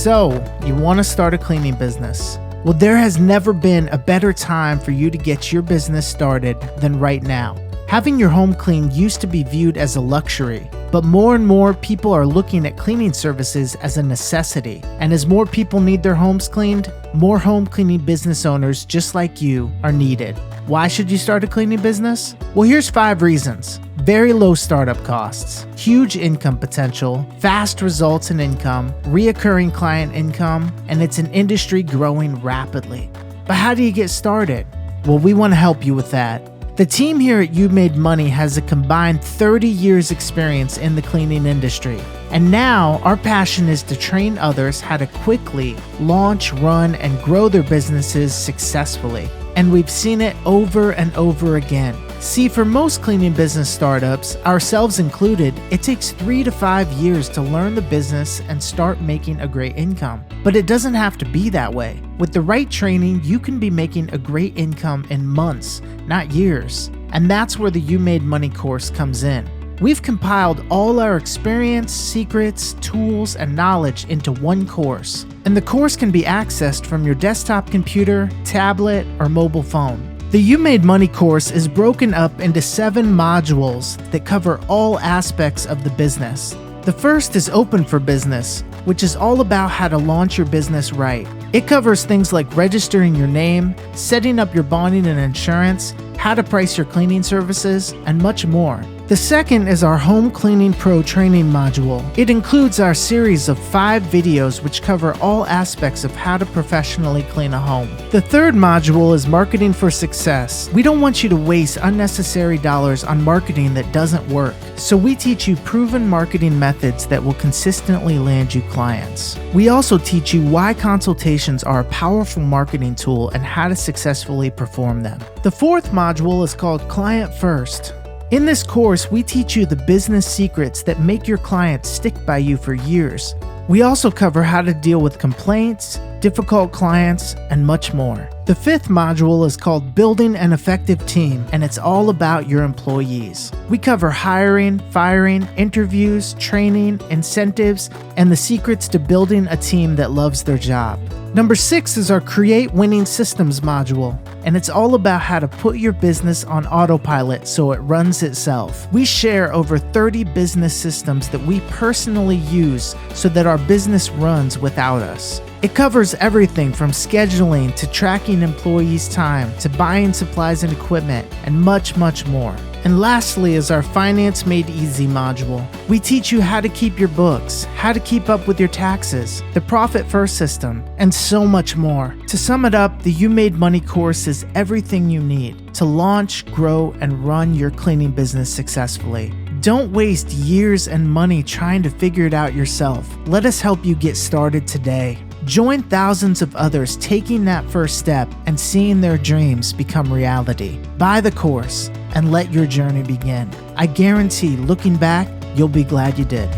So, you want to start a cleaning business? Well, there has never been a better time for you to get your business started than right now. Having your home cleaned used to be viewed as a luxury, but more and more people are looking at cleaning services as a necessity. And as more people need their homes cleaned, more home cleaning business owners just like you are needed. Why should you start a cleaning business? Well, here's 5 reasons. Very low startup costs, huge income potential, fast results in income, reoccurring client income, and it's an industry growing rapidly. But how do you get started? Well, we want to help you with that. The team here at Maid Money has a combined 30 years experience in the cleaning industry. And now our passion is to train others how to quickly launch, run, and grow their businesses successfully. And we've seen it over and over again. See, for most cleaning business startups, ourselves included, it takes 3 to 5 years to learn the business and start making a great income. But it doesn't have to be that way. With the right training, you can be making a great income in months, not years. And that's where the Maid Money course comes in. We've compiled all our experience, secrets, tools, and knowledge into one course. And the course can be accessed from your desktop computer, tablet, or mobile phone. The Maid Money course is broken up into 7 modules that cover all aspects of the business. The first is Open for Business, which is all about how to launch your business right. It covers things like registering your name, setting up your bonding and insurance, how to price your cleaning services, and much more. The second is our Home Cleaning Pro training module. It includes our series of 5 videos which cover all aspects of how to professionally clean a home. The third module is Marketing for Success. We don't want you to waste unnecessary dollars on marketing that doesn't work, so we teach you proven marketing methods that will consistently land you clients. We also teach you why consultations are a powerful marketing tool and how to successfully perform them. The fourth module is called Client First. In this course, we teach you the business secrets that make your clients stick by you for years. We also cover how to deal with complaints, difficult clients, and much more. The fifth module is called Building an Effective Team, and it's all about your employees. We cover hiring, firing, interviews, training, incentives, and the secrets to building a team that loves their job. Number 6 is our Create Winning Systems module, and it's all about how to put your business on autopilot so it runs itself. We share over 30 business systems that we personally use so that our business runs without us. It covers everything from scheduling to tracking employees' time to buying supplies and equipment and much, much more. And lastly is our Finance Made Easy module. We teach you how to keep your books, how to keep up with your taxes, the Profit First system, and so much more. To sum it up, the Maid Money course is everything you need to launch, grow, and run your cleaning business successfully. Don't waste years and money trying to figure it out yourself. Let us help you get started today. Join thousands of others taking that first step and seeing their dreams become reality. Buy the course and let your journey begin. I guarantee, looking back, you'll be glad you did.